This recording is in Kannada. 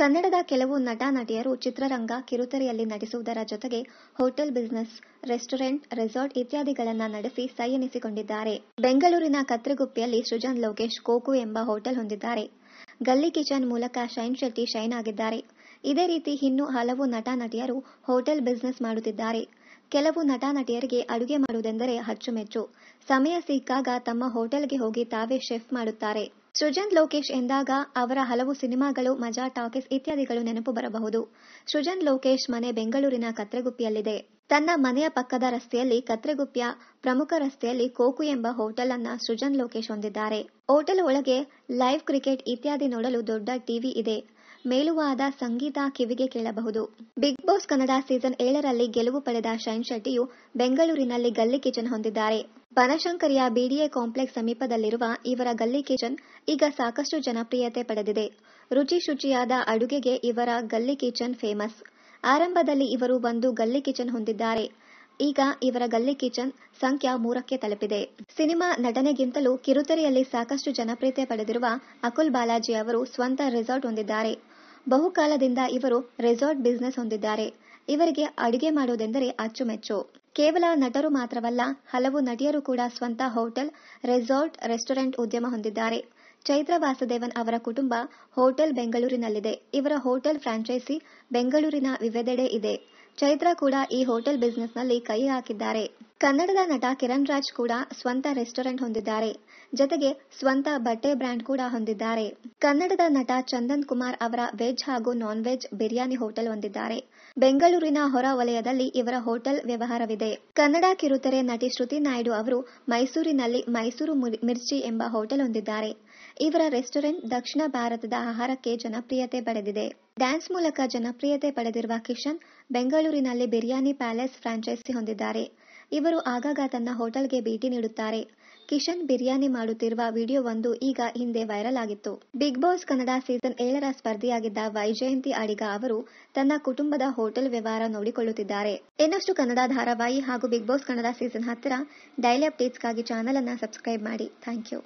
ಕನ್ನಡದ ಕೆಲವು ನಟ ನಟಿಯರು ಚಿತ್ರರಂಗ, ಕಿರುತೆರೆಯಲ್ಲಿ ನಟಿಸುವುದರ ಜೊತೆಗೆ ಹೋಟೆಲ್ ಬಿಸಿನೆಸ್, ರೆಸ್ಟೋರೆಂಟ್, ರೆಸಾರ್ಟ್ ಇತ್ಯಾದಿಗಳನ್ನ ನಡೆಸಿ ಸೈ ಎನಿಸಿಕೊಂಡಿದ್ದಾರೆ. ಬೆಂಗಳೂರಿನ ಕತ್ರೆಗುಪ್ಪೆಯಲ್ಲಿ ಸೃಜನ್ ಲೋಕೇಶ್ ಕೋಕು ಎಂಬ ಹೋಟೆಲ್ ಹೊಂದಿದ್ದಾರೆ. ಗಲ್ಲಿ ಕಿಚನ್ ಮೂಲಕ ಶೈನ್ ಶೆಟ್ಟಿ ಶೈನ್ ಆಗಿದ್ದಾರೆ. ಇದೇ ರೀತಿ ಇನ್ನೂ ಹಲವು ನಟ ನಟಿಯರು ಹೋಟೆಲ್ ಬಿಸಿನೆಸ್ ಮಾಡುತ್ತಿದ್ದಾರೆ. ಕೆಲವು ನಟ ನಟಿಯರಿಗೆ ಅಡುಗೆ ಮಾಡುವುದೆಂದರೆ ಅಚ್ಚುಮೆಚ್ಚು. ಸಮಯ ಸಿಕ್ಕಾಗ ತಮ್ಮ ಹೋಟೆಲ್ಗೆ ಹೋಗಿ ತಾವೇ ಶೆಫ್ ಮಾಡುತ್ತಾರೆ. ಸೃಜನ್ ಲೋಕೇಶ್ ಎಂದಾಗ ಅವರ ಹಲವು ಸಿನಿಮಾಗಳು, ಮಜಾ ಟಾಕೀಸ್ ಇತ್ಯಾದಿಗಳು ನೆನಪು ಬರಬಹುದು. ಸೃಜನ್ ಲೋಕೇಶ್ ಮನೆ ಬೆಂಗಳೂರಿನ ಕತ್ರೆಗುಪ್ಪೆಯಲ್ಲಿದೆ. ತನ್ನ ಮನೆಯ ಪಕ್ಕದ ರಸ್ತೆಯಲ್ಲಿ ಕತ್ರೆಗುಪ್ಪೆಯ ಪ್ರಮುಖ ರಸ್ತೆಯಲ್ಲಿ ಕೋಕು ಎಂಬ ಹೋಟೆಲ್ ಅನ್ನ ಸೃಜನ್ ಲೋಕೇಶ್ ಹೊಂದಿದ್ದಾರೆ. ಹೋಟೆಲ್ ಒಳಗೆ ಲೈವ್ ಕ್ರಿಕೆಟ್ ಇತ್ಯಾದಿ ನೋಡಲು ದೊಡ್ಡ ಟಿವಿ ಇದೆ. ಮೇಲುವಾದ ಸಂಗೀತ ಕಿವಿಗೆ ಕೇಳಬಹುದು. ಬಿಗ್ ಬಾಸ್ ಕನ್ನಡ ಸೀಸನ್ 7ರಲ್ಲಿ ಗೆಲುವು ಪಡೆದ ಶೈನ್ ಶೆಟ್ಟಿಯು ಬೆಂಗಳೂರಿನಲ್ಲಿ ಗಲ್ಲಿ ಕಿಚನ್ ಹೊಂದಿದ್ದಾರೆ. ಬನಶಂಕರಿಯ ಬಿಡಿಎ ಕಾಂಪ್ಲೆಕ್ಸ್ ಸಮೀಪದಲ್ಲಿರುವ ಇವರ ಗಲ್ಲಿ ಕಿಚನ್ ಈಗ ಸಾಕಷ್ಟು ಜನಪ್ರಿಯತೆ ಪಡೆದಿದೆ. ರುಚಿ ಶುಚಿಯಾದ ಅಡುಗೆಗೆ ಇವರ ಗಲ್ಲಿ ಕಿಚನ್ ಫೇಮಸ್. ಆರಂಭದಲ್ಲಿ ಇವರು ಒಂದು ಗಲ್ಲಿ ಕಿಚನ್ ಹೊಂದಿದ್ದಾರೆ. ಈಗ ಇವರ ಗಲ್ಲಿ ಕಿಚನ್ ಸಂಖ್ಯೆ 3ಕ್ಕೆ ತಲುಪಿದೆ. ಸಿನಿಮಾ ನಟನೆಗಿಂತಲೂ ಕಿರುತೆರೆಯಲ್ಲಿ ಸಾಕಷ್ಟು ಜನಪ್ರಿಯತೆ ಪಡೆದಿರುವ ಅಕುಲ್ ಬಾಲಾಜಿ ಅವರು ಸ್ವಂತ ರೆಸಾರ್ಟ್ ಹೊಂದಿದ್ದಾರೆ. ಬಹುಕಾಲದಿಂದ ಇವರು ರೆಸಾರ್ಟ್ ಬಿಸಿನೆಸ್ ಹೊಂದಿದ್ದಾರೆ. ಇವರಿಗೆ ಅಡುಗೆ ಮಾಡುವುದೆಂದರೆ ಅಚ್ಚುಮೆಚ್ಚು. ಕೇವಲ ನಟರು ಮಾತ್ರವಲ್ಲ, ಹಲವು ನಟಿಯರು ಕೂಡ ಸ್ವಂತ ಹೋಟೆಲ್, ರೆಸಾರ್ಟ್, ರೆಸ್ಟೋರೆಂಟ್ ಉದ್ಯಮ ಹೊಂದಿದ್ದಾರೆ. ಚೈತ್ರಾ ವಾಸುದೇವನ್ ಅವರ ಕುಟುಂಬ ಹೋಟೆಲ್ ಬೆಂಗಳೂರಿನಲ್ಲಿದೆ. ಇವರ ಹೋಟೆಲ್ ಫ್ರಾಂಚೈಸಿ ಬೆಂಗಳೂರಿನ ವಿವಿಧೆಡೆ ಇದೆ. ಚೈತ್ರಾ ಕೂಡ ಈ ಹೋಟೆಲ್ ಬಿಸಿನೆಸ್ನಲ್ಲಿ ಕೈ ಹಾಕಿದ್ದಾರೆ. ಕನ್ನಡದ ನಟ ಕಿರಣ್ ರಾಜ್ ಕೂಡ ಸ್ವಂತ ರೆಸ್ಟೋರೆಂಟ್ ಹೊಂದಿದ್ದಾರೆ. ಜೊತೆಗೆ ಸ್ವಂತ ಬಟ್ಟೆ ಬ್ರ್ಯಾಂಡ್ ಕೂಡ ಹೊಂದಿದ್ದಾರೆ. ಕನ್ನಡದ ನಟ ಚಂದನ್ ಕುಮಾರ್ ಅವರ ವೆಜ್ ಹಾಗೂ ನಾನ್ ವೆಜ್ ಬಿರಿಯಾನಿ ಹೋಟೆಲ್ ಹೊಂದಿದ್ದಾರೆ. ಬೆಂಗಳೂರಿನ ಹೊರ ವಲಯದಲ್ಲಿ ಇವರ ಹೋಟೆಲ್ ವ್ಯವಹಾರವಿದೆ. ಕನ್ನಡ ಕಿರುತೆರೆ ನಟಿ ಶ್ರುತಿ ನಾಯ್ಡು ಅವರು ಮೈಸೂರಿನಲ್ಲಿ ಮೈಸೂರು ಮಿರ್ಚಿ ಎಂಬ ಹೋಟೆಲ್ ಹೊಂದಿದ್ದಾರೆ. ಇವರ ರೆಸ್ಟೋರೆಂಟ್ ದಕ್ಷಿಣ ಭಾರತದ ಆಹಾರಕ್ಕೆ ಜನಪ್ರಿಯತೆ ಪಡೆದಿದೆ. ಡ್ಯಾನ್ಸ್ ಮೂಲಕ ಜನಪ್ರಿಯತೆ ಪಡೆದಿರುವ ಕಿಶನ್ ಬೆಂಗಳೂರಿನಲ್ಲಿ ಬಿರಿಯಾನಿ ಪ್ಯಾಲೇಸ್ ಫ್ರಾಂಚೈಸಿ ಹೊಂದಿದ್ದಾರೆ. ಇವರು ಆಗಾಗ ತನ್ನ ಹೋಟೆಲ್ಗೆ ಭೇಟಿ ನೀಡುತ್ತಾರೆ. ಕಿಶನ್ ಬಿರಿಯಾನಿ ಮಾಡುತ್ತಿರುವ ವಿಡಿಯೋವೊಂದು ಈಗ ಹಿಂದೆ ವೈರಲ್ ಆಗಿತ್ತು. ಬಿಗ್ ಬಾಸ್ ಕನ್ನಡ ಸೀಸನ್ 7ರ ಸ್ಪರ್ಧಿಯಾಗಿದ್ದ ವೈಜಯಂತಿ ಅಡಿಗ ಅವರು ತನ್ನ ಕುಟುಂಬದ ಹೋಟೆಲ್ ವ್ಯವಹಾರ ನೋಡಿಕೊಳ್ಳುತ್ತಿದ್ದಾರೆ. ಇನ್ನಷ್ಟು ಕನ್ನಡ ಧಾರಾವಾಹಿ ಹಾಗೂ ಬಿಗ್ ಬಾಸ್ ಕನ್ನಡ ಸೀಸನ್ 10ರ ಡೈಲಿ ಅಪ್ಡೇಟ್ಸ್ಗಾಗಿ ಚಾನೆಲ್ ಅನ್ನು ಸಬ್ಸ್ಕ್ರೈಬ್ ಮಾಡಿ. Thank you.